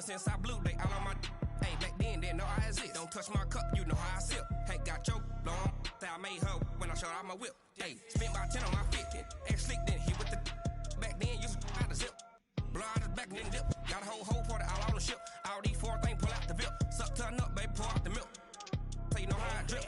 since I blew, they all on my. Hey, back then, didn't know I exist. Don't touch my cup, you know how I sip. Hey, got your long. Say I made her when I showed out my whip. Hey, spent about 10 on my 50. Ex slick, then hit with the. Back then, used to out the zip. Blow out the back, then dip. Got a whole party all on the ship. All these four things pull out the VIP. Suck to a nut, baby, pour out the milk. So you know how I drip.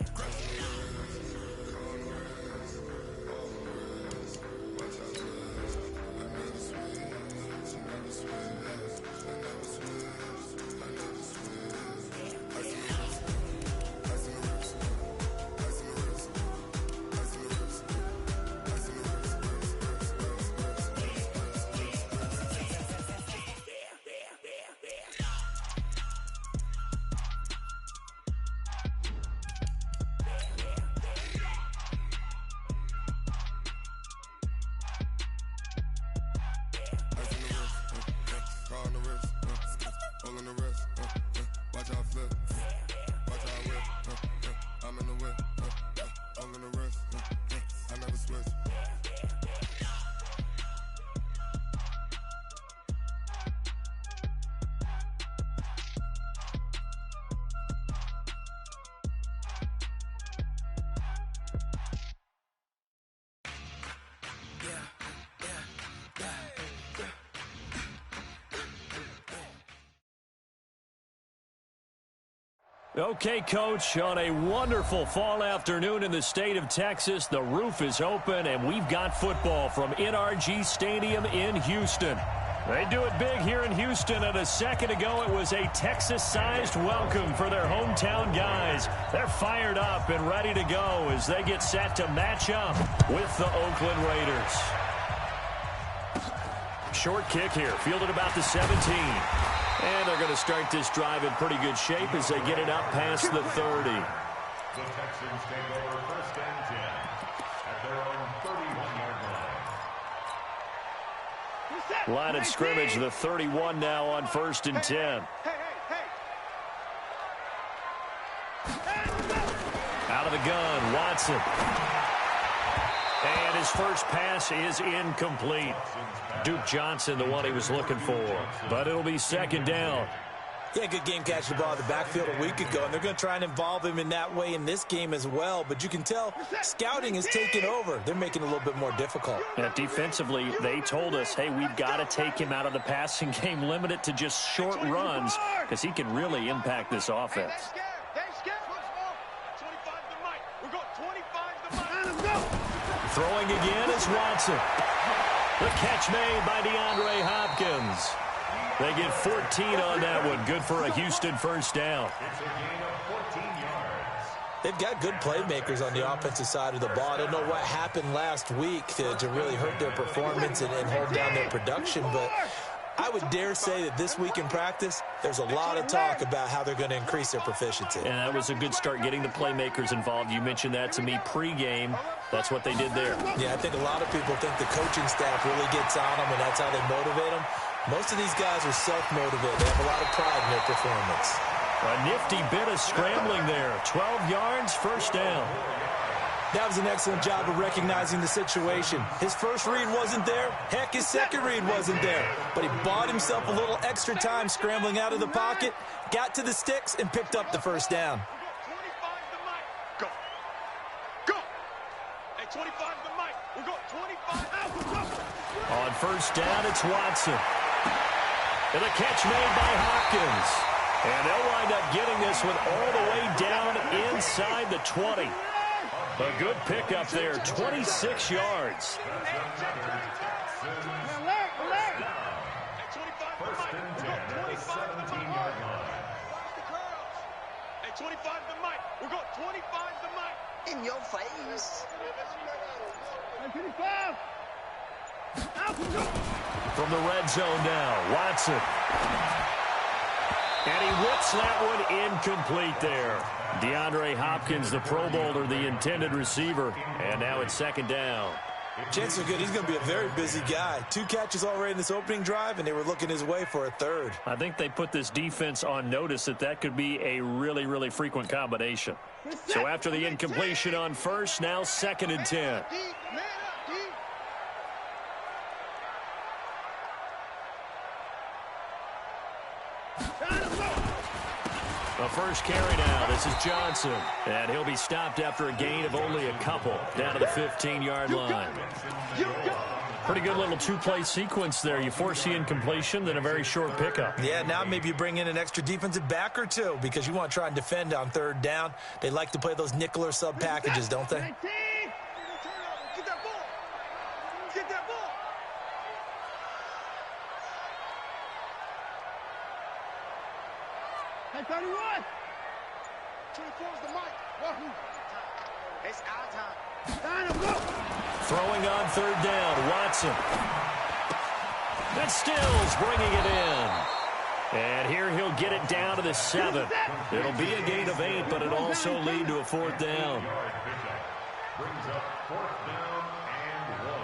Okay, Coach, on a wonderful fall afternoon in the state of Texas, the roof is open, and we've got football from NRG Stadium in Houston. They do it big here in Houston, and a second ago it was a Texas-sized welcome for their hometown guys. They're fired up and ready to go as they get set to match up with the Oakland Raiders. Short kick here, fielded about the 17. And they're going to start this drive in pretty good shape as they get it up past the 30. The Texans take over first and 10 at their own 31-yard line. Line of scrimmage, the 31 now on first and 10. Out of the gun, Watson. And his first pass is incomplete. Duke Johnson, the one he was looking for. But it'll be second down. Yeah, good game catching the ball in the backfield a week ago, and they're going to try and involve him in that way in this game as well. But you can tell scouting has taken over. They're making it a little bit more difficult. Yeah, defensively, they told us, hey, we've got to take him out of the passing game, limit it to just short runs, because he can really impact this offense. Throwing again is Watson. The catch made by DeAndre Hopkins. They get 14 on that one. Good for a Houston first down. It's a gain of 14 yards. They've got good playmakers on the offensive side of the ball. I don't know what happened last week to really hurt their performance and hold down their production, but I would dare say that this week in practice, there's a lot of talk about how they're going to increase their proficiency. And that was a good start getting the playmakers involved. You mentioned that to me pregame. That's what they did there. Yeah, I think a lot of people think the coaching staff really gets on them, and that's how they motivate them. Most of these guys are self-motivated. They have a lot of pride in their performance. A nifty bit of scrambling there. 12 yards, first down. That was an excellent job of recognizing the situation. His first read wasn't there. Heck, his second read wasn't there. But he bought himself a little extra time scrambling out of the pocket, got to the sticks, and picked up the first down. Go. Go. Hey, 25 to the mic. We'll go 25 out. On first down, it's Watson. And a catch made by Hopkins. And they'll wind up getting this one all the way down inside the 20. A good pickup there, 26 yards. First and 10 at the 17-yard line. Hey, 25 to the mic. We'll go 25 to the mic. In your face. From the red zone now, Watson. And he whips that one incomplete there. DeAndre Hopkins, the Pro Bowler, the intended receiver. And now it's second down. Chances are good. He's going to be a very busy guy. 2 catches already in this opening drive, and they were looking his way for a third. I think they put this defense on notice that could be a really, really frequent combination. So after the incompletion on first, now second and 10. The first carry now. This is Johnson. And he'll be stopped after a gain of only a couple. Down to the 15-yard line. Pretty good little two-play sequence there. You foresee incompletion, then a very short pickup. Yeah, now maybe you bring in an extra defensive back or two because you want to try and defend on third down. They like to play those nickel or sub packages, don't they? Get that ball. Get that ball. Hey, 31. 24 is the mic. Wahoo. It's our time. Throwing on third down, Watson. That's Stills bringing it in. And here he'll get it down to the 7. It'll be a gain of 8, but it'll also lead to a fourth down. Brings up fourth down and 1.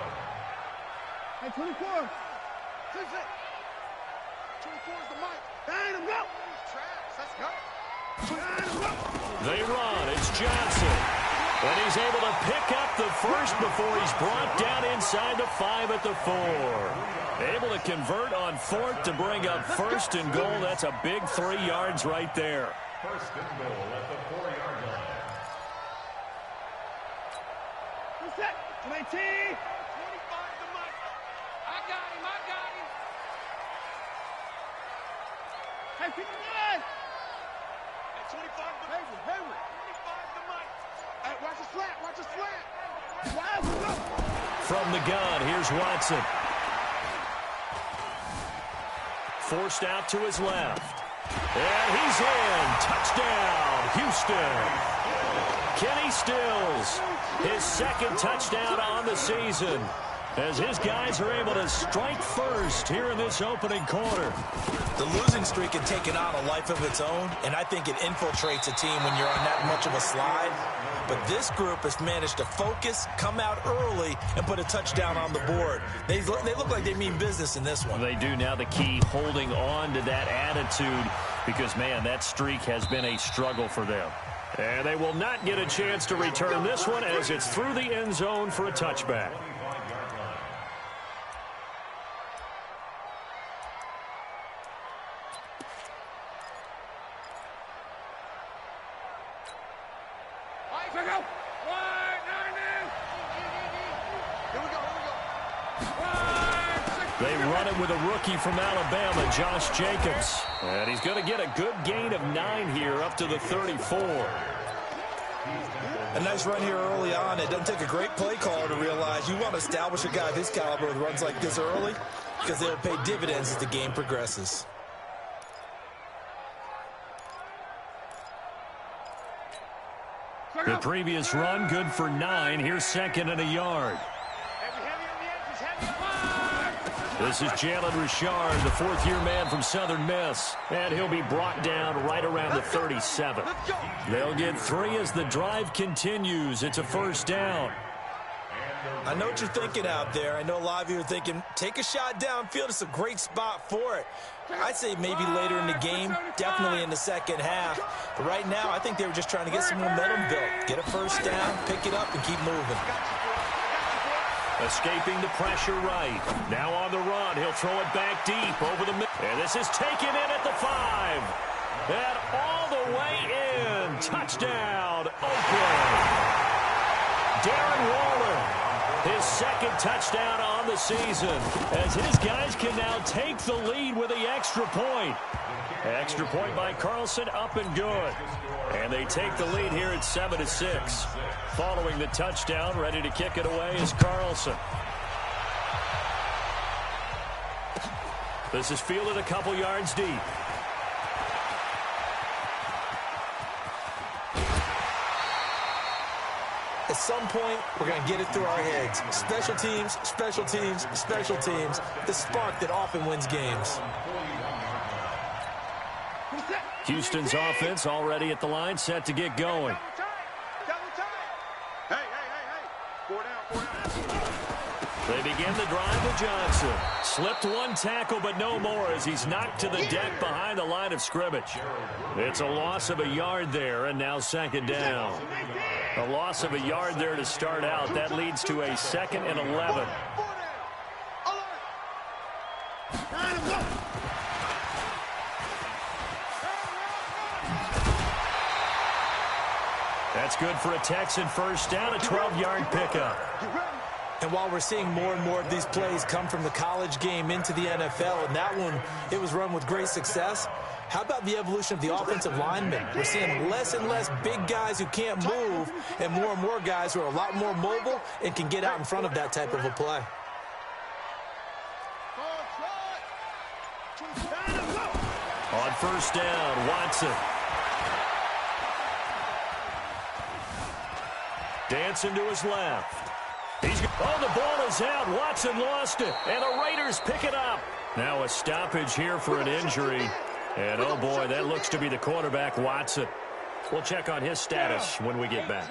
Hey, 24. 24 is the mic. Down him, go. Let's go. They run. It's Johnson. And he's able to pick up the first before he's brought down inside the 5 at the 4. Able to convert on fourth to bring up first and goal. That's a big 3 yards right there. First and goal at the 4-yard line. Who's that? 19. 25 the mic. I got him. Hey, 59. Hey, 25 the Hayward. 25 the mic. Hey, watch the slant. From the gun, here's Watson. Forced out to his left. And he's in. Touchdown, Houston. Kenny Stills, his second touchdown on the season, as his guys are able to strike first here in this opening quarter. The losing streak had taken on a life of its own, and I think it infiltrates a team when you're on that much of a slide. But this group has managed to focus, come out early, and put a touchdown on the board. They look like they mean business in this one. They do. Now the key, holding on to that attitude, because, man, that streak has been a struggle for them. And they will not get a chance to return this one as it's through the end zone for a touchback. They run it with a rookie from Alabama, Josh Jacobs. And he's going to get a good gain of 9 here up to the 34. A nice run here early on. It doesn't take a great play caller to realize you want to establish a guy of his caliber with runs like this early because they'll pay dividends as the game progresses. The previous run, good for 9. Here's second and a yard. This is Jalen Richard, the fourth-year man from Southern Miss. And he'll be brought down right around the 37. They'll get 3 as the drive continues. It's a first down. I know what you're thinking out there. I know a lot of you are thinking, take a shot downfield. It's a great spot for it. I'd say maybe later in the game, definitely in the second half. But right now, I think they were just trying to get some momentum built. Get a first down, pick it up, and keep moving. Escaping the pressure right. Now on the run. He'll throw it back deep over the middle. And this is taken in at the 5. And all the way in. Touchdown, Oakland. Darren Waller, his second touchdown on the season, as his guys can now take the lead with the extra point. Extra point by Carlson, up and good. And they take the lead here at 7-6. Following the touchdown, ready to kick it away is Carlson. This is fielded a couple yards deep. At some point, we're going to get it through our heads. Special teams, special teams, special teams. The spark that often wins games. Houston's offense already at the line, set to get going. Hey. 4 down. They begin the drive with Johnson. Slipped one tackle, but no more as he's knocked to the deck behind the line of scrimmage. It's a loss of a yard there, and now second down. A loss of a yard there to start out. That leads to a 2nd and 11. That's good for a Texan first down, a 12-yard pickup. And while we're seeing more and more of these plays come from the college game into the NFL, and that one, it was run with great success, how about the evolution of the offensive linemen? We're seeing less and less big guys who can't move and more guys who are a lot more mobile and can get out in front of that type of a play. On first down, Watson. Dancing to his left. The ball is out. Watson lost it, and the Raiders pick it up. Now a stoppage here for an injury. And, oh, boy, that looks to be the quarterback, Watson. We'll check on his status when we get back.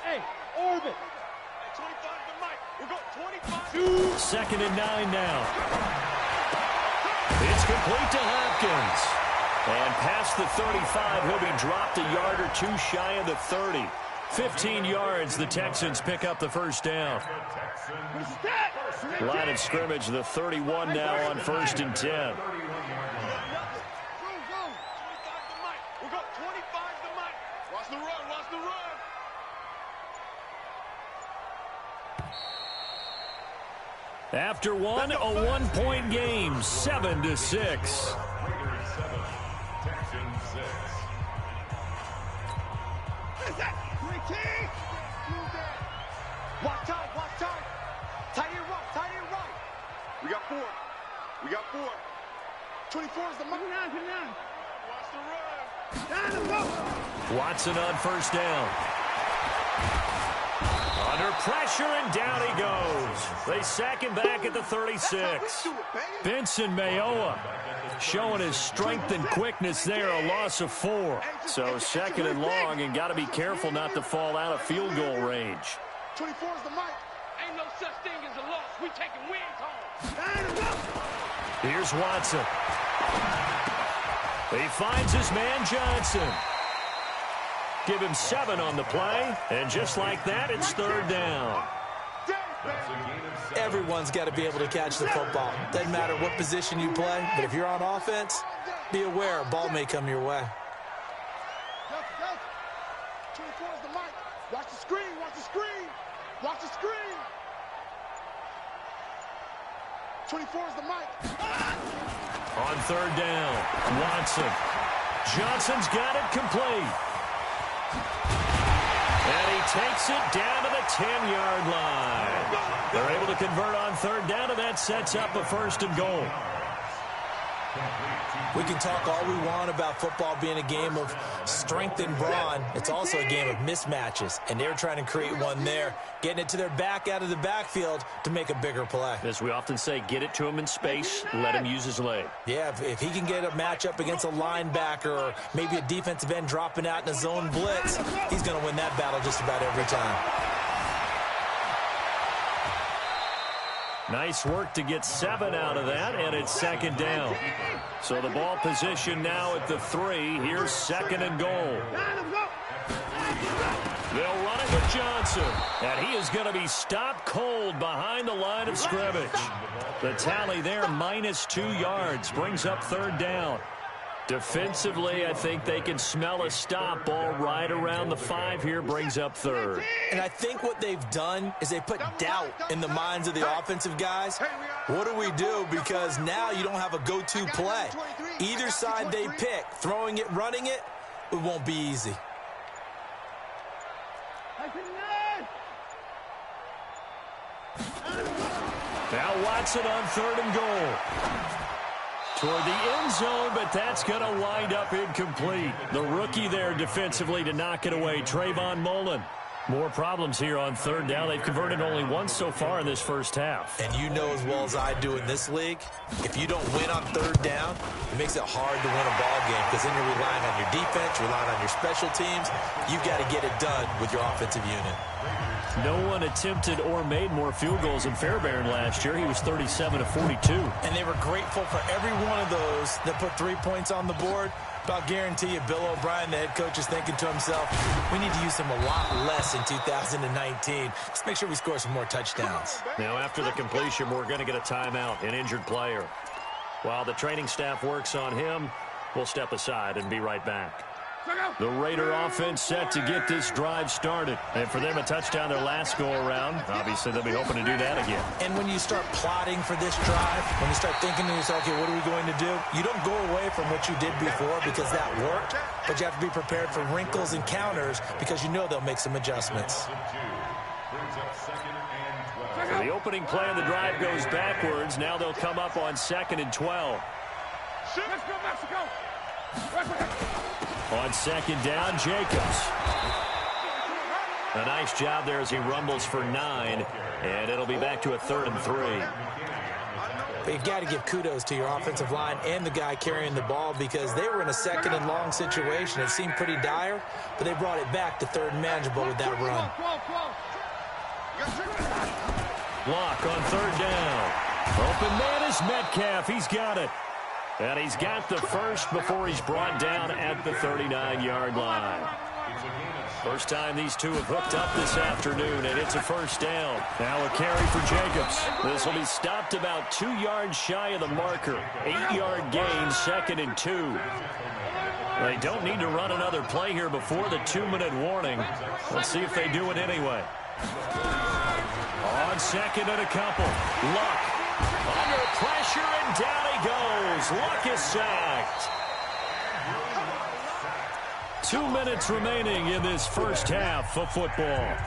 Hey, orbit. 25 to Mike. We'll go 25. 2nd and 9 now. It's complete to Hopkins. And past the 35, he'll be dropped a yard or two shy of the 30. 15 yards, the Texans pick up the first down. Line of scrimmage, the 31 now on 1st and 10. We'll go 25 to Mike. Watch the run, watch the run. After one, a one-point game, 7-6. Watch tight. Tight end right. We got 4. 24 is the money. 9. Watch the run. Watson on first down. Under pressure, and down he goes. They sack him back at the 36. Benson Mayowa showing his strength and quickness there, a loss of 4. So 2nd and long, and got to be careful not to fall out of field goal range. 24 is the mic. Ain't no such thing as a loss. We taking wins home. Here's Watson. He finds his man Johnson. Give him 7 on the play, and just like that, it's 3rd down. Everyone's got to be able to catch the football. Doesn't matter what position you play, but if you're on offense, be aware a ball may come your way. 24 is the mic. Watch the screen. Watch the screen. 24 is the mic. On 3rd down, Watson. Johnson's got it complete. And he takes it down to the 10-yard line. They're able to convert on 3rd down, and that sets up a 1st and goal. We can talk all we want about football being a game of strength and brawn. It's also a game of mismatches, and they're trying to create one there, getting it to their back out of the backfield to make a bigger play. As we often say, get it to him in space, let him use his leg. Yeah, if he can get a matchup against a linebacker or maybe a defensive end dropping out in a zone blitz, he's going to win that battle just about every time. Nice work to get 7 out of that, and it's 2nd down. So the ball position now at the 3. Here's 2nd and goal. They'll run it with Johnson, and he is going to be stopped cold behind the line of scrimmage. The tally there, -2 yards, brings up 3rd down. Defensively, I think they can smell a stop ball right around the 5 here, brings up 3rd. And I think what they've done is they put doubt in the minds of the offensive guys. What do we do? Because now you don't have a go-to play. Either side they pick, throwing it, running it, it won't be easy. Now Watson on 3rd and goal. Toward the end zone, but that's going to wind up incomplete. The rookie there defensively to knock it away, Trayvon Mullen. More problems here on 3rd down. They've converted only once so far in this first half. And you know as well as I do in this league, if you don't win on 3rd down, it makes it hard to win a ball game because then you're relying on your defense, relying on your special teams. You've got to get it done with your offensive unit. No one attempted or made more field goals than Fairbairn last year. He was 37 of 42. And they were grateful for every one of those that put 3 points on the board. But I'll guarantee you, Bill O'Brien, the head coach, is thinking to himself, we need to use him a lot less in 2019. Let's make sure we score some more touchdowns. Now, after the completion, we're going to get a timeout, an injured player. While the training staff works on him, we'll step aside and be right back. The Raider offense set to get this drive started. And for them, a touchdown their last go-around. Obviously, they'll be hoping to do that again. And when you start plotting for this drive, when you start thinking to yourself, okay, what are we going to do? You don't go away from what you did before because that worked, but you have to be prepared for wrinkles and counters because you know they'll make some adjustments. So the opening play of the drive goes backwards. Now they'll come up on 2nd and 12. Let's go, Mexico! On 2nd down, Jacobs. A nice job there as he rumbles for 9, and it'll be back to a 3rd and 3. But you've got to give kudos to your offensive line and the guy carrying the ball because they were in a 2nd and long situation. It seemed pretty dire, but they brought it back to 3rd and manageable with that run. Block on 3rd down. Open man is Metcalf. He's got it. And he's got the first before he's brought down at the 39-yard line. First time these two have hooked up this afternoon, and it's a first down. Now a carry for Jacobs. This will be stopped about 2 yards shy of the marker. 8-yard gain, 2nd and 2. They don't need to run another play here before the 2-minute warning. Let's see if they do it anyway. On 2nd and a couple. Luck. Under pressure, and down he goes. Luck is sacked. 2 minutes remaining in this first half of football.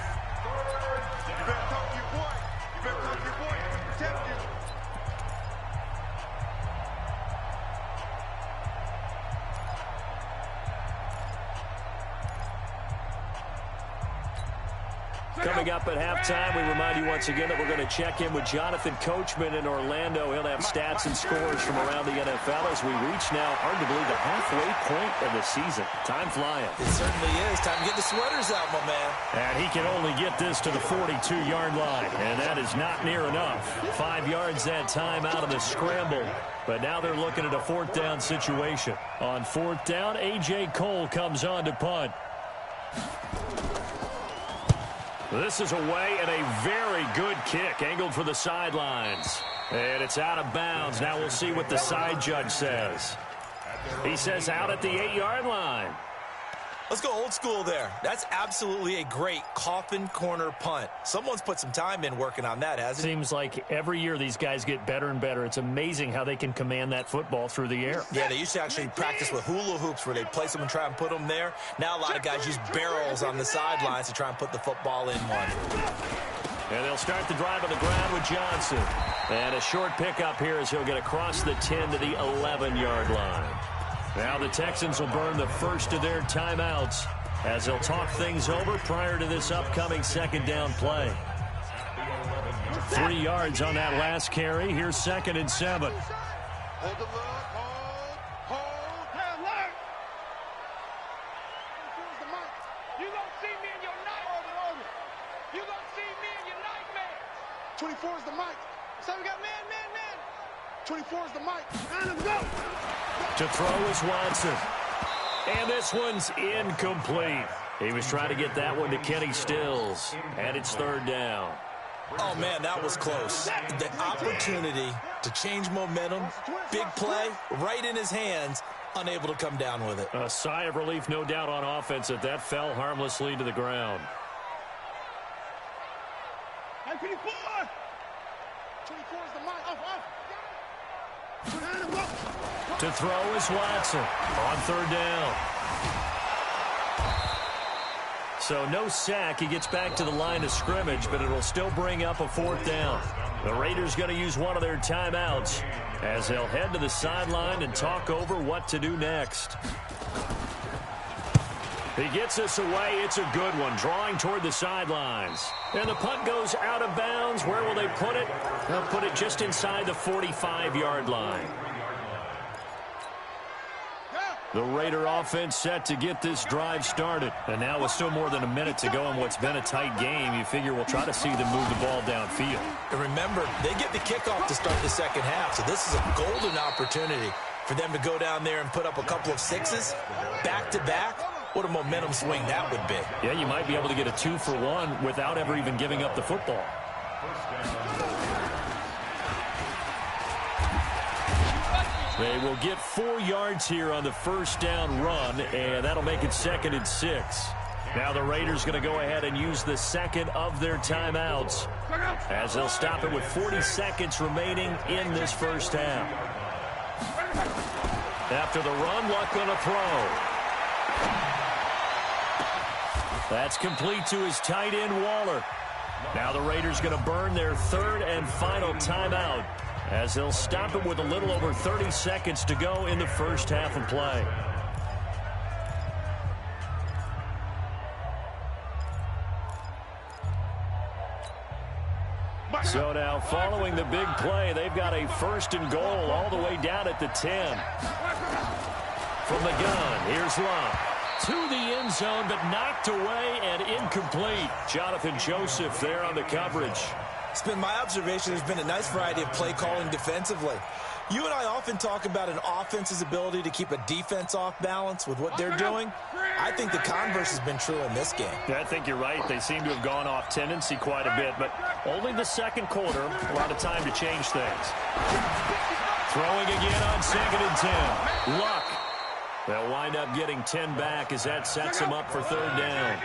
Coming up at halftime, we remind you once again that we're going to check in with Jonathan Coachman in Orlando. He'll have stats and scores from around the NFL as we reach now, arguably, the halfway point of the season. Time flying. It certainly is. Time to get the sweaters out, my man. And he can only get this to the 42-yard line, and that is not near enough. 5 yards that time out of the scramble, but now they're looking at a 4th down situation. On 4th down, A.J. Cole comes on to punt. This is away and a very good kick, angled for the sidelines. And it's out of bounds. Now we'll see what the side judge says. He says out at the 8-yard line. Let's go old school there. That's absolutely a great coffin corner punt. Someone's put some time in working on that, hasn't it? Seems like every year these guys get better and better. It's amazing how they can command that football through the air. Yeah, they used to actually practice with hula hoops where they place them and try and put them there. Now a lot of guys use barrels on the sidelines to try and put the football in one. And they'll start the drive on the ground with Johnson. And a short pickup here as he'll get across the 10 to the 11-yard line. Now the Texans will burn the first of their timeouts as they'll talk things over prior to this upcoming 2nd down play. 3 yards on that last carry. Here's 2nd and 7. Hold the look, hold. Hey, alert! You don't see me in your nightmare. You don't see me in your nightmare. 24 is the mic. So we got man. 24 is the mic. And let's go. To throw is Watson. And this one's incomplete. He was trying to get that one to Kenny Stills. And it's 3rd down. Oh, man, that was close. The opportunity to change momentum, big play, right in his hands, unable to come down with it. A sigh of relief, no doubt, on offense that fell harmlessly to the ground. Hey, 24! 24 is the mic. Off. To throw is Watson on 3rd down. So no sack. He gets back to the line of scrimmage, but it'll still bring up a 4th down. The Raiders going to use one of their timeouts as they'll head to the sideline and talk over what to do next. He gets this away. It's a good one, drawing toward the sidelines. And the punt goes out of bounds. Where will they put it? They'll put it just inside the 45-yard line. The Raider offense set to get this drive started. And now with still more than a minute to go in what's been a tight game, you figure we'll try to see them move the ball downfield. And remember, they get the kickoff to start the 2nd half, so this is a golden opportunity for them to go down there and put up a couple of 6s back-to-back. What a momentum swing that would be. Yeah, you might be able to get a 2-for-1 without ever even giving up the football. They will get 4 yards here on the first down run, and that'll make it 2nd and 6. Now the Raiders going to go ahead and use the second of their timeouts as they'll stop it with 40 seconds remaining in this first half. After the run, Luck on a throw. That's complete to his tight end, Waller. Now the Raiders going to burn their 3rd and final timeout as they'll stop it with a little over 30 seconds to go in the first half of play. So now following the big play, they've got a 1st and goal all the way down at the 10. From the gun, here's Luck. To the end zone, but knocked away and incomplete. Jonathan Joseph there on the coverage. It's been my observation there's been a nice variety of play calling defensively. You and I often talk about an offense's ability to keep a defense off balance with what they're doing. I think the converse has been true in this game. Yeah, I think you're right. They seem to have gone off tendency quite a bit, but only the second quarter, a lot of time to change things. Throwing again on 2nd and 10. Luck. They'll wind up getting 10 back as that sets them up for 3rd down.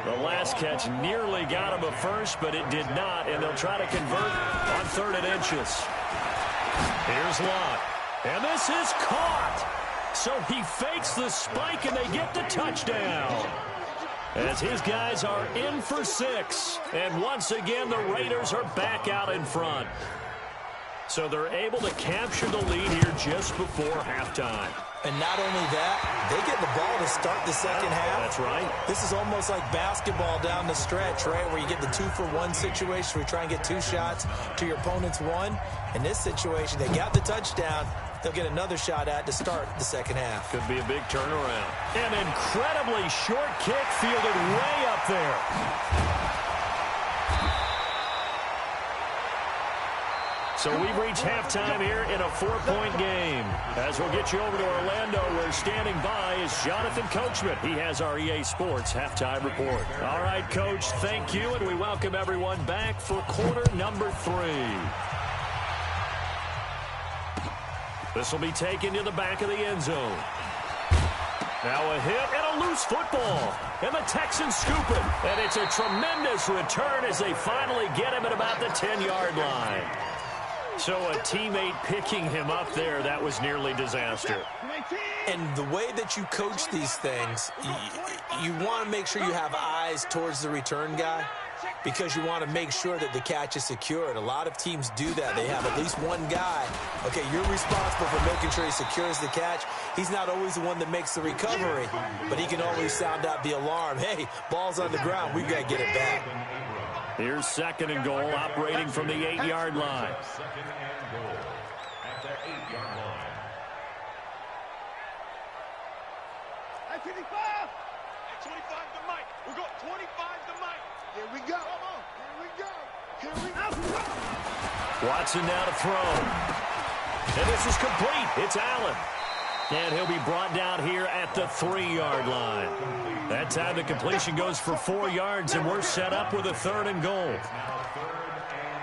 The last catch nearly got him a first, but it did not, and they'll try to convert on 3rd and inches. Here's Luck, and this is caught. So he fakes the spike, and they get the touchdown. As his guys are in for 6, and once again the Raiders are back out in front. So they're able to capture the lead here just before halftime. And not only that, they get the ball to start the second half. That's right. This is almost like basketball down the stretch, right, where you get the 2-for-1 situation where you try and get 2 shots to your opponent's 1. In this situation, they got the touchdown. They'll get another shot at to start the second half. Could be a big turnaround. An incredibly short kick fielded way up there. So we've reached halftime here in a 4-point game. As we'll get you over to Orlando, where standing by is Jonathan Coachman. He has our EA Sports halftime report. All right, Coach, thank you, and we welcome everyone back for quarter number 3. This will be taken to the back of the end zone. Now a hit and a loose football. And the Texans scoop it. And it's a tremendous return as they finally get him at about the 10-yard line. So a teammate picking him up there, that was nearly disaster. And the way that you coach these things, you want to make sure you have eyes towards the return guy because you want to make sure that the catch is secured. A lot of teams do that. They have at least one guy. Okay, you're responsible for making sure he secures the catch. He's not always the one that makes the recovery, but he can always sound out the alarm. Hey, ball's on the ground. We've got to get it back. Here's 2nd and goal, operating from the 8-yard line. 2nd and goal at the 8-yard line. At 25. At 25 to Mike. We got 25 to Mike. Here we go. Here we go. Here we go. Watson now to throw. And this is complete. It's Allen. And he'll be brought down here at the 3-yard line. That time the completion goes for 4 yards, and we're set up with a 3rd and goal.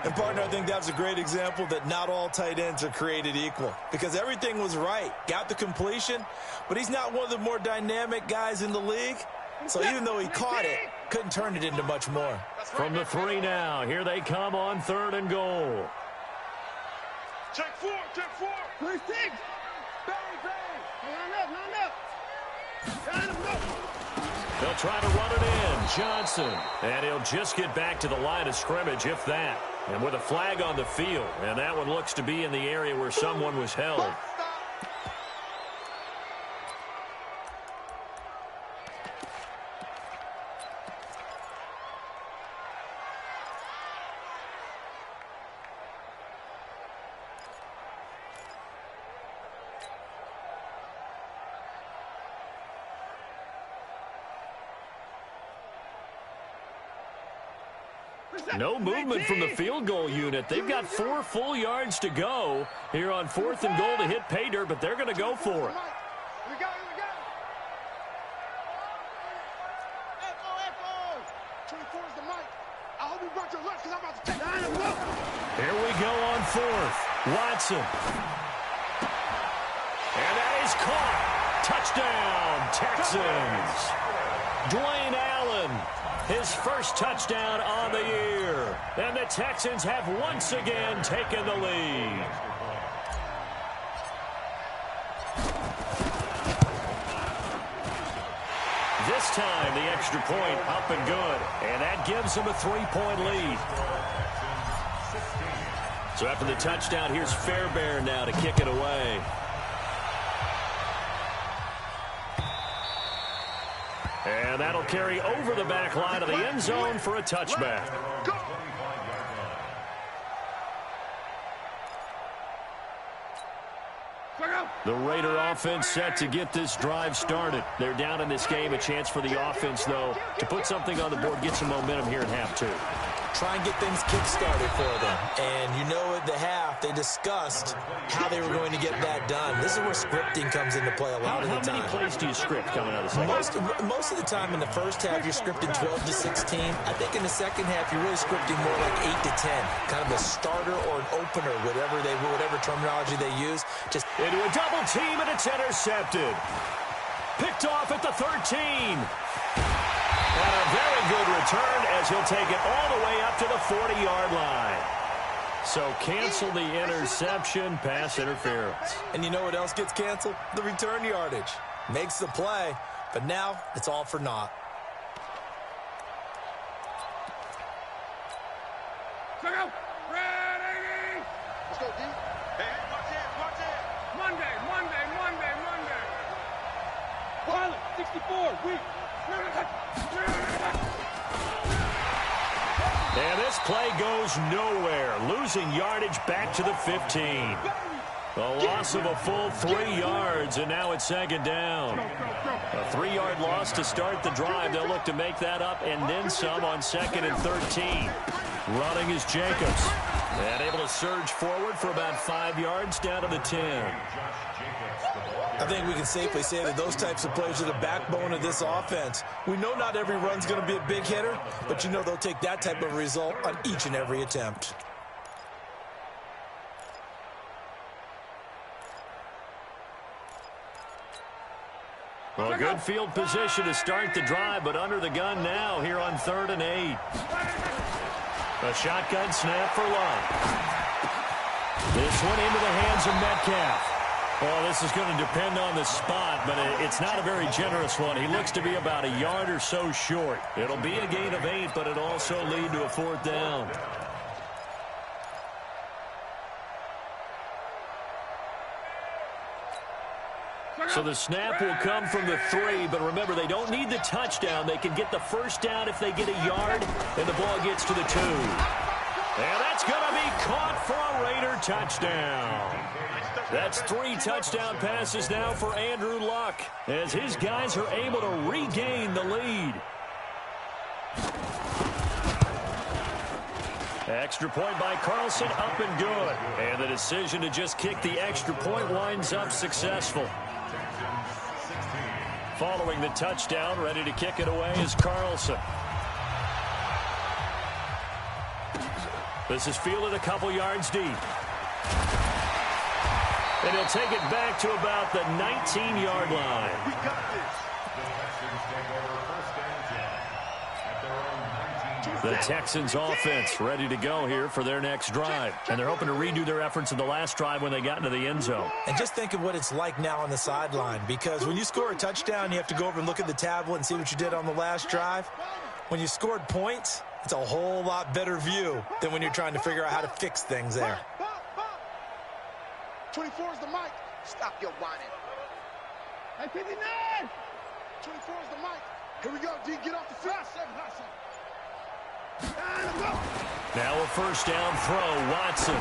And, partner, I think that's a great example that not all tight ends are created equal because everything was right. Got the completion, but he's not one of the more dynamic guys in the league. So even though he caught it, couldn't turn it into much more. From the 3 now, here they come on 3rd and goal. Check 4, check 4. 26. Bang, bang. Line up. They'll try to run it in. Johnson. And he'll just get back to the line of scrimmage, if that. And with a flag on the field. And that one looks to be in the area where someone was held. No movement from the field goal unit. They've got 4 full yards to go here on 4th and goal to hit pay dirt, but they're going to go for it. Here we go. 24 is the mic. I hope you brought your lunch because I'm about to take it. Here we go on 4th. Watson. is caught. Touchdown, Texans. Dwayne Allen, his first touchdown on the year. And the Texans have once again taken the lead. This time, the extra point up and good. And that gives them a 3-point lead. So after the touchdown, here's Fairbairn now to kick it away. And that'll carry over the back line of the end zone for a touchback. The Raider offense set to get this drive started. They're down in this game. A chance for the offense, though, to put something on the board, get some momentum here in half two. Try and get things kick-started for them. And you know at the half, they discussed how they were going to get that done. This is where scripting comes into play a lot of the time. How many plays do you script coming out of the second? Most of the time in the first half, you're scripting 12 to 16. I think in the second half, you're really scripting more like 8 to 10. Kind of a starter or an opener, whatever terminology they use. Just into a double team, and it's intercepted. Picked off at the 13. And a very good return as he'll take it all the way up to the 40-yard line. So cancel the interception, pass interference. And you know what else gets canceled? The return yardage. Makes the play, but now it's all for naught. Ready! Let's go, D. Hey, watch it. Monday. Pilot, 64, weak. And this play goes nowhere, losing yardage back to the 15. A loss of a full 3 yards, and now it's second down. A 3-yard loss to start the drive. They'll look to make that up and then some on 2nd and 13. Running is Jacobs. And able to surge forward for about 5 yards down to the 10. I think we can safely say that those types of plays are the backbone of this offense. We know not every run's going to be a big hitter, but you know they'll take that type of result on each and every attempt. Well, good field position to start the drive, but under the gun now here on 3rd and 8. A shotgun snap for Love. This one into the hands of Metcalf. Well, this is going to depend on the spot, but it's not a very generous one. He looks to be about a yard or so short. It'll be a gain of 8, but it'll also lead to a 4th down. So the snap will come from the 3, but remember, they don't need the touchdown. They can get the first down if they get a yard, and the ball gets to the 2. And that's going to be caught for a Raider touchdown. That's 3 touchdown passes now for Andrew Luck, as his guys are able to regain the lead. Extra point by Carlson, up and good. And the decision to just kick the extra point winds up successful. Following the touchdown, ready to kick it away is Carlson. This is fielded a couple yards deep. And he'll take it back to about the 19-yard line. We got this. The Texans offense ready to go here for their next drive. And they're hoping to redo their efforts in the last drive when they got into the end zone. And just think of what it's like now on the sideline, because when you score a touchdown, you have to go over and look at the tablet and see what you did on the last drive. When you scored points, it's a whole lot better view than when you're trying to figure out how to fix things there. 24 is the mic. Stop your whining. Hey, 59! 24 is the mic. Here we go, D. Get off the field. Now a first down throw, Watson.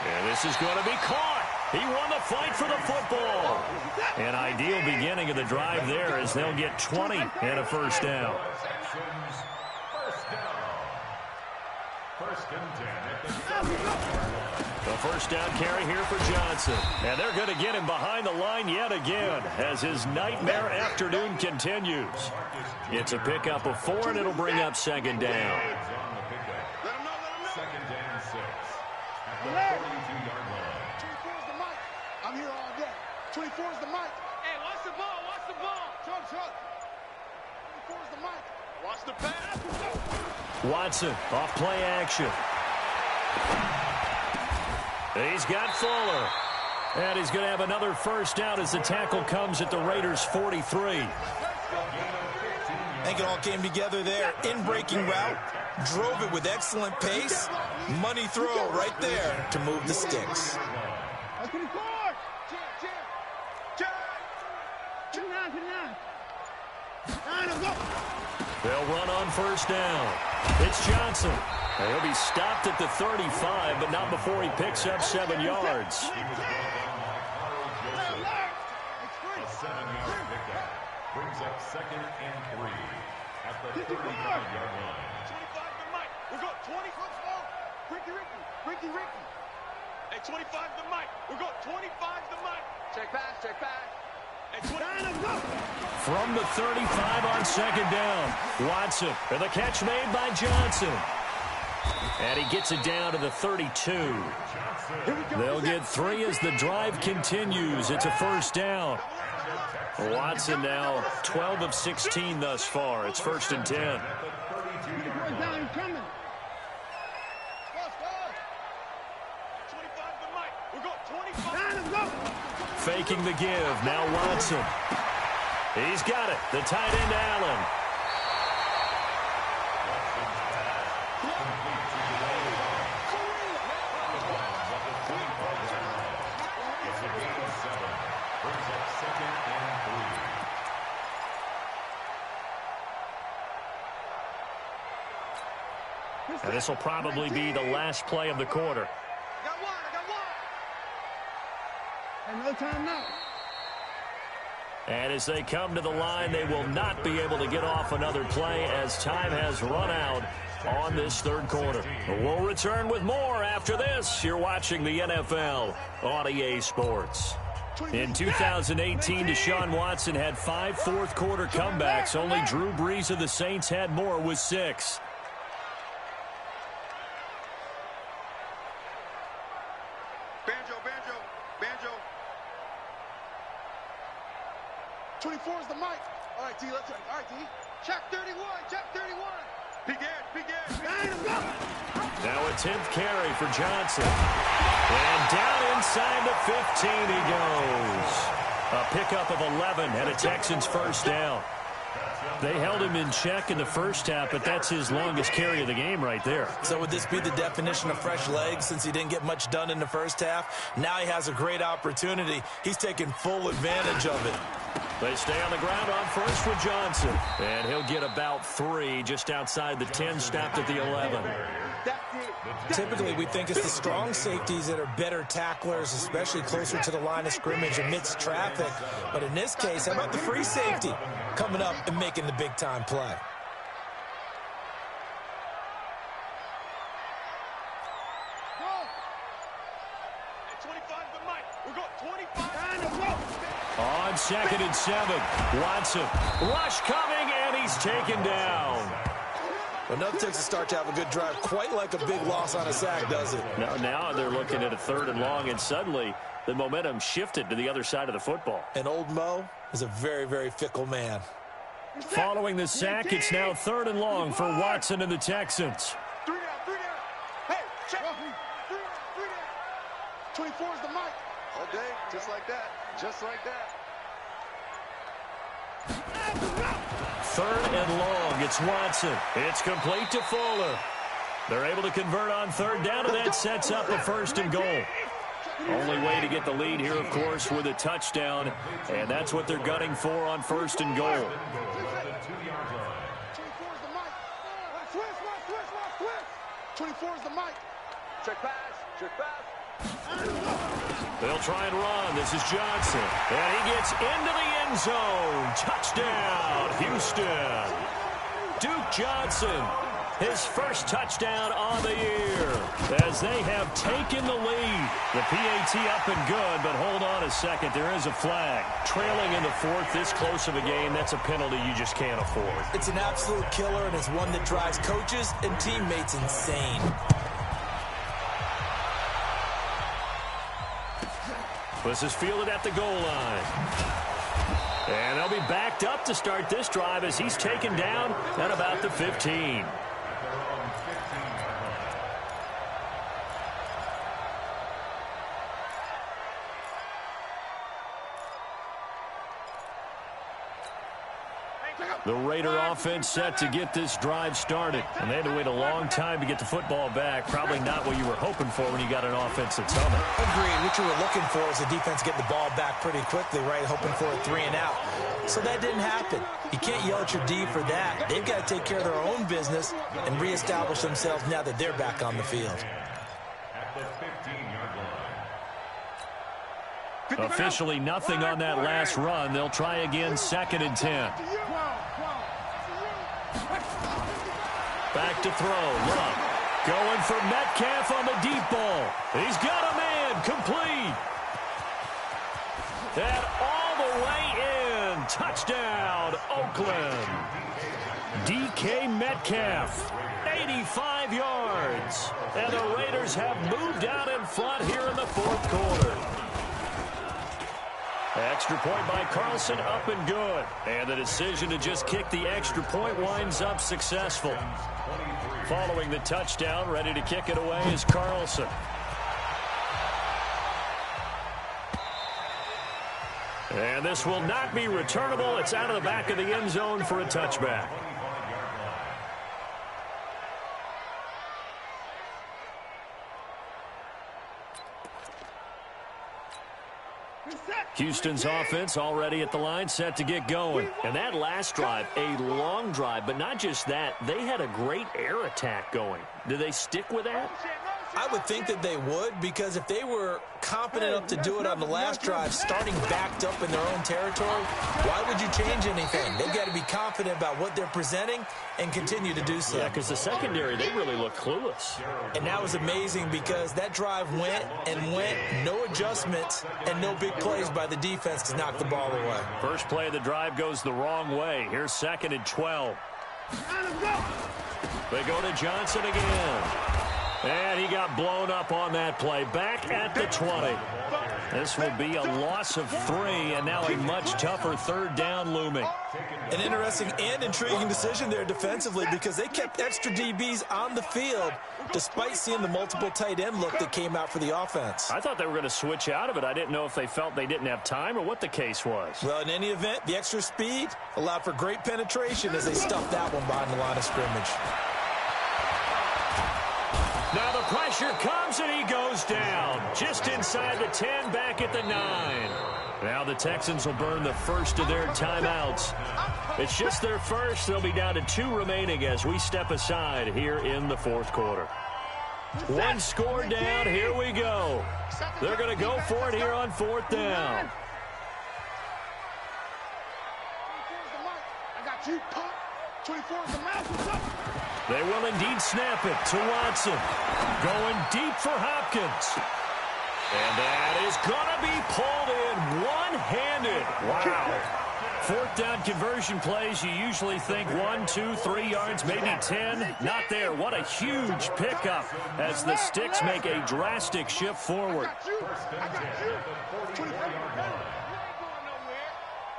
And this is going to be caught. He won the fight for the football. An ideal beginning of the drive there as they'll get 20 and a first down. First and 10. The first down carry here for Johnson. And they're going to get him behind the line yet again as his nightmare afternoon continues. It's a pickup of 4, and it'll bring up second down. Second and 6 at the 42-yard line. 24 is the mic. I'm here all day. 24 is the mic. Hey, watch the ball, watch the ball. Chuck. 24 is the mic. Watch the pass. Watson off play action. He's got Fuller. And he's going to have another first down as the tackle comes at the Raiders' 43. I think it all came together there. In-breaking route. Drove it with excellent pace. Money throw right there to move the sticks. That's pretty good. They'll run on first down. It's Johnson. He'll be stopped at the 35, but not before he picks up 7 yards. A 7-yard pickup brings up 2nd and 3 at the 35-yard line. 25 the mic. We'll go 20. Ricky. Hey, 25 the mic. We'll go 25 the mic. Check pass. Hey, 20. From the 35 on 2nd down, Watson, and the catch made by Johnson. And he gets it down to the 32. They'll get 3 as the drive continues. It's a first down. Watson now 12 of 16 thus far. It's 1st and 10. Faking the give. Now Watson. He's got it. The tight end, Allen. And this will probably be the last play of the quarter. I got one. And no time now. And as they come to the line, they will not be able to get off another play as time has run out on this 3rd quarter. We'll return with more after this. You're watching the NFL on EA Sports. In 2018, Deshaun Watson had 5 fourth-quarter comebacks. Only Drew Brees of the Saints had more with 6. Banjo. 24 is the mic. All right, D, let's go. All right, D. Check 31. Big Ed. Now a 10th carry for Johnson. And down inside the 15 he goes. A pickup of 11 and a Texans first down. They held him in check in the first half, but that's his longest carry of the game right there. So would this be the definition of fresh legs since he didn't get much done in the first half? Now he has a great opportunity. He's taking full advantage of it. They stay on the ground on first with Johnson. And he'll get about 3 just outside the 10, stopped at the 11. Typically, we think it's the strong safeties that are better tacklers, especially closer to the line of scrimmage amidst traffic. But in this case, how about the free safety coming up and making the big-time play? On 2nd and 7, Watson. Rush coming, and he's taken down. Enough takes a start to have a good drive, quite like a big loss on a sack, does it? Now they're looking at a 3rd and long, and suddenly the momentum shifted to the other side of the football. And old Mo is a very, very fickle man. Following the sack, it's now 3rd and long for Watson and the Texans. 3 down. Hey, check. 3 down. 24 is the mic. All day, just like that. 3rd and long, it's Watson. It's complete to Fuller. They're able to convert on 3rd down, and that sets up a 1st and goal. Only way to get the lead here, of course, with a touchdown, and that's what they're gunning for on 1st and goal. 24 is the mic. Twist. 24 is the mic. Check pass. They'll try and run. This is Johnson. And he gets into the end zone. Touchdown, Houston. Duke Johnson, his first touchdown on the year as they have taken the lead. The PAT up and good, but hold on a second. There is a flag. Trailing in the 4th, this close of a game, that's a penalty you just can't afford. It's an absolute killer, and it's one that drives coaches and teammates insane. This is fielded at the goal line. And they'll be backed up to start this drive as he's taken down at about the 15. The Raider offense set to get this drive started. And they had to wait a long time to get the football back. Probably not what you were hoping for when you got an offense that's humming. Agreed. What you were looking for is the defense getting the ball back pretty quickly, right? Hoping for a 3 and out. So that didn't happen. You can't yell at your D for that. They've got to take care of their own business and reestablish themselves now that they're back on the field. At the 15-yard line. Officially nothing on that last run. They'll try again, 2nd and 10. Back to throw. Love going for Metcalf on the deep ball. He's got a man. Complete. And all the way in. Touchdown, Oakland. DK Metcalf, 85 yards. And the Raiders have moved out in front here in the 4th quarter. Extra point by Carlson, up and good. And the decision to just kick the extra point winds up successful. Following the touchdown, ready to kick it away is Carlson. And this will not be returnable. It's out of the back of the end zone for a touchback. Houston's offense already at the line, set to get going. And that last drive, a long drive, but not just that, they had a great air attack going. Do they stick with that? I would think that they would, because if they were confident enough to do it on the last drive, starting backed up in their own territory, why would you change anything? They've got to be confident about what they're presenting and continue to do so. Yeah, because the secondary, they really look clueless. And that was amazing because that drive went and went, no adjustments and no big plays by the defense to knock the ball away. First play of the drive goes the wrong way. Here's 2nd and 12. They go to Johnson again. And he got blown up on that play. Back at the 20. This will be a loss of 3, and now a much tougher 3rd down looming. An interesting and intriguing decision there defensively because they kept extra DBs on the field despite seeing the multiple tight end look that came out for the offense. I thought they were going to switch out of it. I didn't know if they felt they didn't have time or what the case was. Well, in any event, the extra speed allowed for great penetration as they stuffed that one behind the line of scrimmage. Now the pressure comes and he goes down. Just inside the 10, back at the 9. Now the Texans will burn the first of their timeouts. It's just their first. They'll be down to 2 remaining as we step aside here in the 4th quarter. 1 score down. Here we go. They're going to go for it here on 4th down. I got you, pop. 24 is the mouth. What's up? They will indeed snap it to Watson. Going deep for Hopkins. And that is going to be pulled in one-handed. Wow. 4th down conversion plays, you usually think 1, 2, 3 yards, maybe 10. Not there. What a huge pickup as the Sticks make a drastic shift forward. I got you.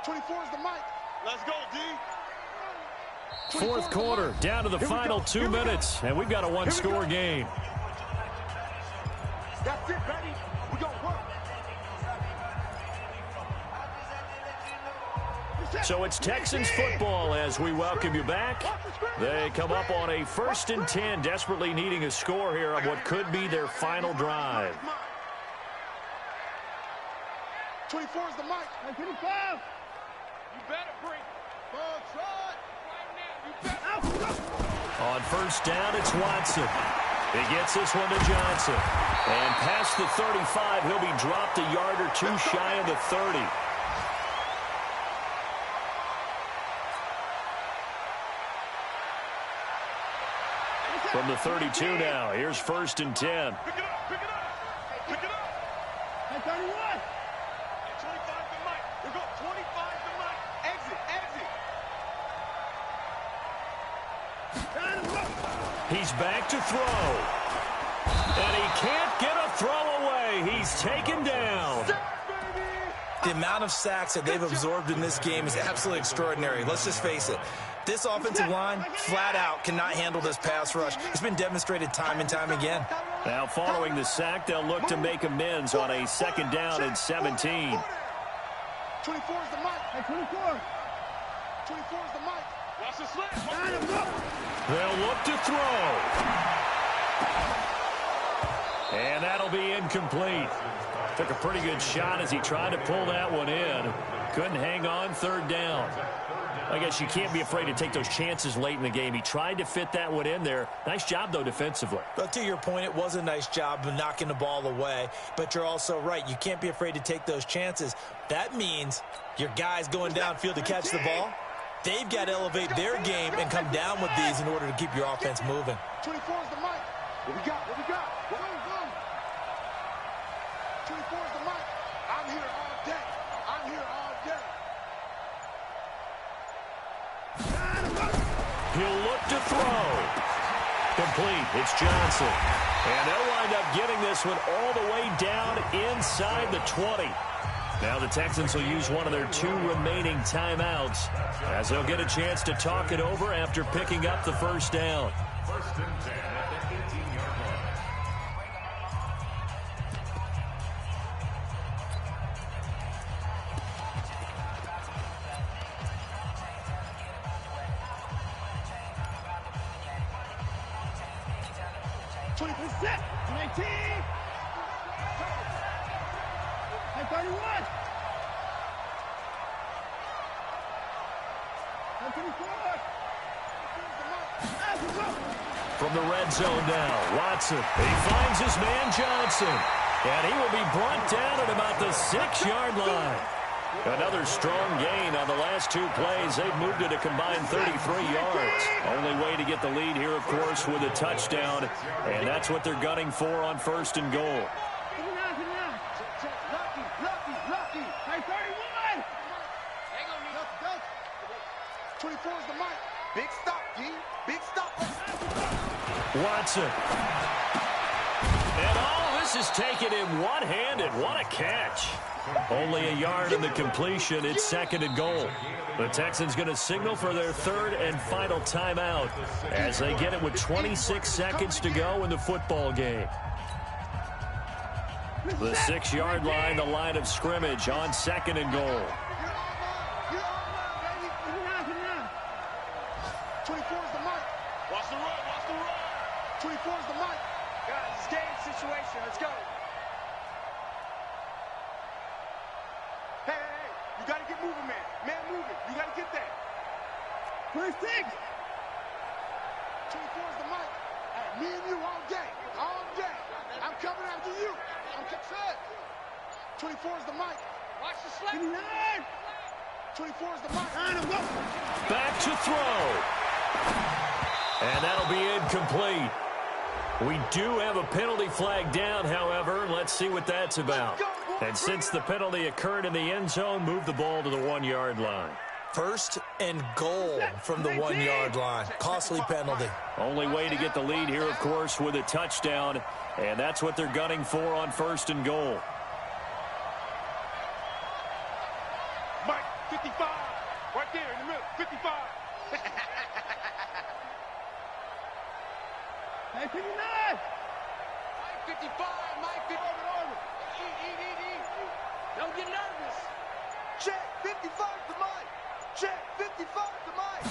24 is the mic. Let's go, D. 4th quarter, down to the final 2 minutes, and we've got a 1-score game. That's it, baby. We gonna work. So it's Texans football as we welcome you back. They come up on a 1st and 10, desperately needing a score here on what could be their final drive. 24 is the mic. 25. You better bring. Ball shot. On 1st down, it's Watson. He gets this one to Johnson. And past the 35, he'll be dropped a yard or 2 shy of the 30. From the 32 now, here's 1st and 10. Pick it up, pick it up. Pick it up. Hey, 31. 25 to Mike. We're going 25 to Mike. Exit, exit. He's back to throw. And he can't get a throw away. He's taken down. The amount of sacks that they've absorbed in this game is absolutely extraordinary. Let's just face it. This offensive line, flat out, cannot handle this pass rush. It's been demonstrated time and time again. Now, following the sack, they'll look to make amends on a 2nd down and 17. 24 is the mic. Hey, 24. 24 is the mic. Watch the slant. They'll look to throw. And that'll be incomplete. Took a pretty good shot as he tried to pull that one in. Couldn't hang on 3rd down. I guess you can't be afraid to take those chances late in the game. He tried to fit that one in there. Nice job, though, defensively. But to your point, it was a nice job of knocking the ball away. But you're also right. You can't be afraid to take those chances. That means your guys going downfield to catch the ball, they've got to elevate their game and come down with these in order to keep your offense moving. 24 is the mic. What we got? What we got? Go, go. 24 is the mic. I'm here all day. I'm here all day. He'll look to throw. Complete. It's Johnson. And they'll wind up getting this one all the way down inside the 20. Now the Texans will use one of their 2 remaining timeouts as they'll get a chance to talk it over after picking up the 1st down. 1st and 10 at the 18-yard line. Set. 19. And 31. And 24. From the red zone now, Watson. He finds his man Johnson. And he will be brought down at about the 6-yard line. Another strong gain on the last 2 plays. They've moved it a combined 33 yards. Only way to get the lead here, of course, with a touchdown. And that's what they're gunning for on 1st and goal. 24 is the mic. Big stop, D. Big stop. Watson. And all this is taken in one-handed. What a catch. Only a yard in the completion. It's 2nd and goal. The Texans going to signal for their 3rd and final timeout as they get it with 26 seconds to go in the football game. The 6-yard line, the line of scrimmage on 2nd and goal. 24 is the mic. Watch the run. Watch the run. 24 is the mic. Guys, it's game situation. Let's go. Hey. You got to get moving, man. Man moving. You got to get that. 26. 24 is the mic. Hey, me and you all day. All day. I'm coming after you. I'm set. 24 is the mic. Watch the slip. 24 is the mic. Back to throw. And that'll be incomplete. We do have a penalty flag down, however. Let's see what that's about. And since the penalty occurred in the end zone, move the ball to the 1-yard line. 1st and goal from the 1-yard line. Costly penalty. Only way to get the lead here, of course, with a touchdown. And that's what they're gunning for on 1st and goal. Mike, 55. Right there in the middle. 55. Hey, 59. Mike 55. Mike 55. Eat. Don't get nervous. Check 55 to Mike. Check 55 to Mike.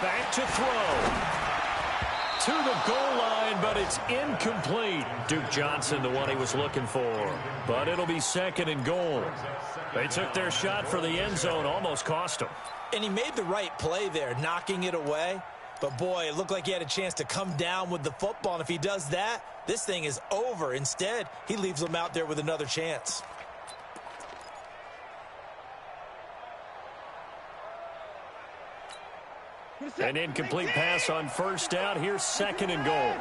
Back to throw. To the goal line, but it's incomplete. Duke Johnson, the one he was looking for. But it'll be 2nd and goal. They took their shot for the end zone, almost cost him. And he made the right play there, knocking it away. But, boy, it looked like he had a chance to come down with the football. And if he does that, this thing is over. Instead, he leaves them out there with another chance. An incomplete pass on 1st down. Here's 2nd and goal.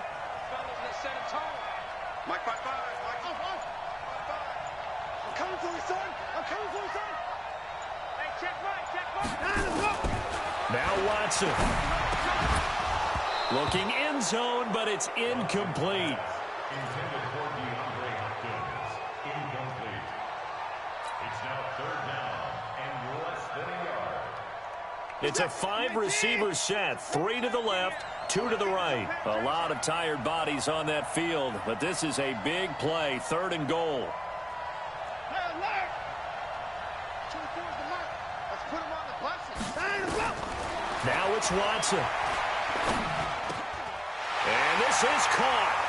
Mike 55. Mike 55. I'm coming for you, son. I'm coming for you, son. Hey, check right. Now Watson. Looking end zone, but it's incomplete. Intended for DeAndre Hopkins. Incomplete. It's third down and less than a yard. It's a 5-receiver set, 3 to the left, 2 to the right. A lot of tired bodies on that field, but this is a big play, 3rd and goal. Now it's Watson. And this is caught.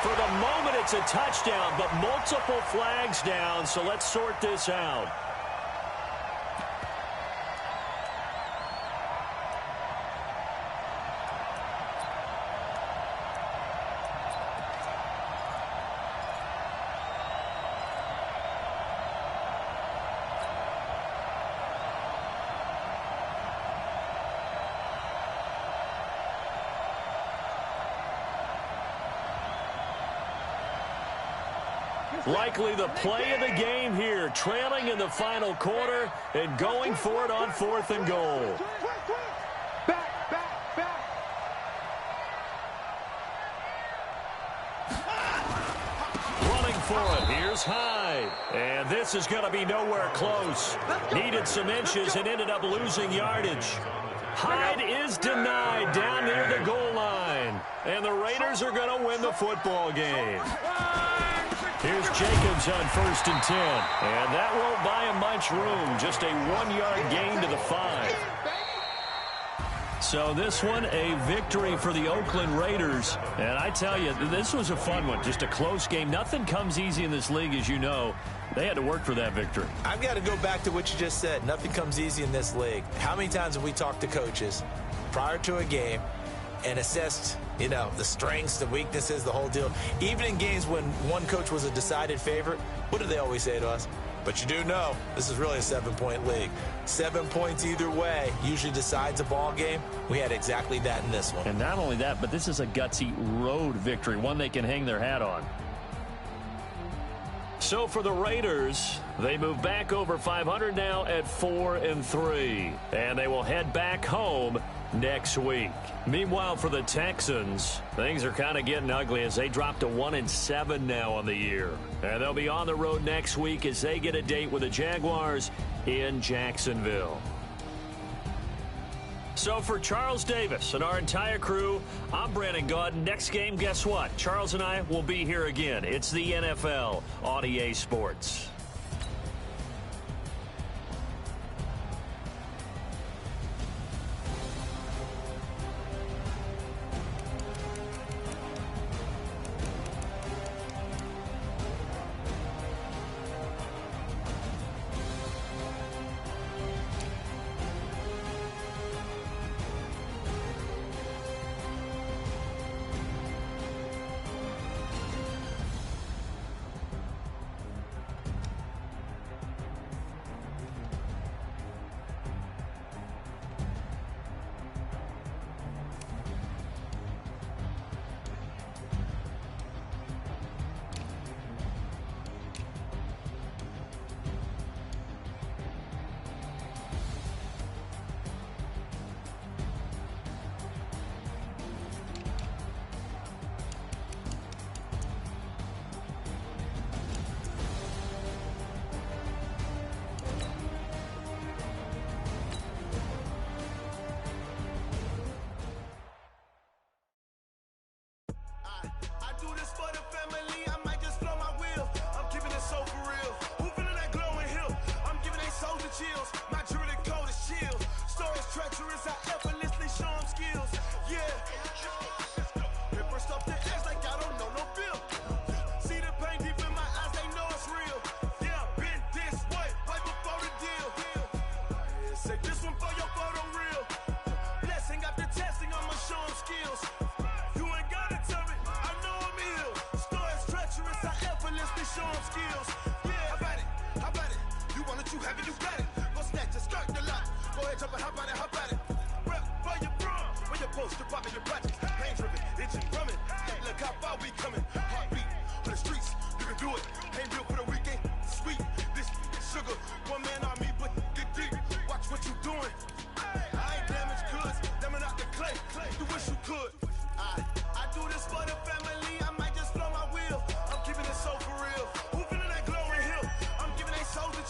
For the moment, it's a touchdown, but multiple flags down, so let's sort this out. Likely the play of the game here, trailing in the final quarter and going for it on 4th and goal. Running for it, here's Hyde. And this is going to be nowhere close. Needed some inches and ended up losing yardage. Hyde is denied down near the goal line. And the Raiders are going to win the football game. Here's Jacobs on 1st and 10. And that won't buy him much room. Just a 1-yard gain to the 5. So this one, a victory for the Oakland Raiders. And I tell you, this was a fun one. Just a close game. Nothing comes easy in this league, as you know. They had to work for that victory. I've got to go back to what you just said. Nothing comes easy in this league. How many times have we talked to coaches prior to a game and assessed, the strengths, the weaknesses, the whole deal? Even in games when one coach was a decided favorite, what do they always say to us? But you do know this is really a 7-point league. 7 points either way usually decides a ball game. We had exactly that in this one. And not only that, but this is a gutsy road victory, one they can hang their hat on. So for the Raiders, they move back over 500 now at 4-3. And they will head back home next week. Meanwhile, for the Texans, things are kind of getting ugly as they drop to 1-7 now on the year. And they'll be on the road next week as they get a date with the Jaguars in Jacksonville. So for Charles Davis and our entire crew, I'm Brandon Gaudin. Next game, guess what? Charles and I will be here again. It's the NFL on EA Sports.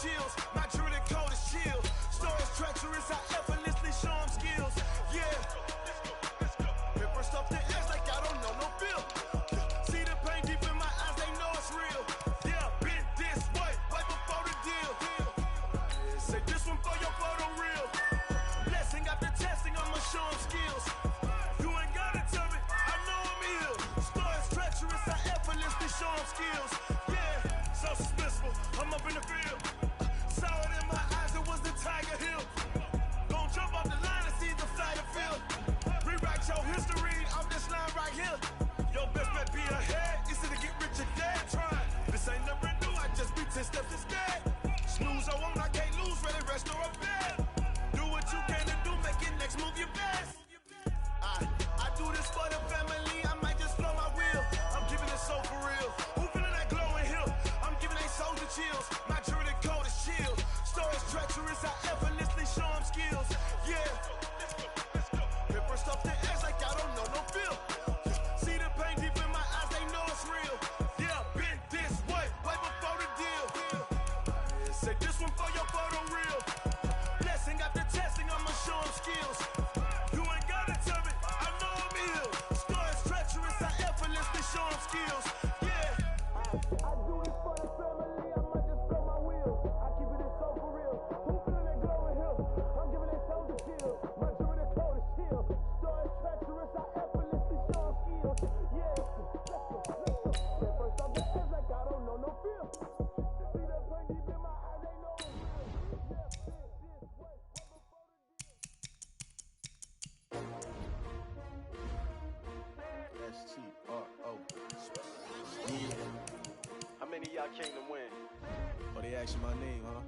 Chills. show them skills. Yeah, so suspenseful, I'm up in the field. Saw it in my eyes, it was the Tiger Hill. Gon' jump off the line and see the flight of field. Rewrite your history off this line right here. Your best bet be ahead, easy to get rich or dead. Trying, this ain't never new, I just be 10 steps instead. Snooze or won't, I can't lose, ready, rest or a bed. Do what you can to do, make it next move your best. I do this for the family, I might just blow my wheel. I'm giving it so for real. Who feeling that glowing hill? I'm giving they soldier chills. My jewelry code is chill. Stories treacherous, I effortlessly show them skills. Yeah. Hit first off the edge like I don't know no feel. See the pain deep in my eyes, they know it's real. Yeah, been this way before the deal. Say this one for your photo real. Blessing after testing, I'ma show them skills. You ain't gotta tell me, I know I'm ill. Stories treacherous, I effortlessly show them skills. Yeah. I do this for the family, I might just blow my wheel. I keep it so for real. Who feeling that glowing hill? I'm giving they soldier chill. My jewelry code is chill. Stories treacherous, I effortlessly show them skills. Yeah. Hit first off the edge like I don't know no feel. See the pain deep in my eyes, they know it's real. Yeah, this way before the deal. S-T-R-O. Yeah. How many of y'all came to win? Oh, they asked you my name, huh?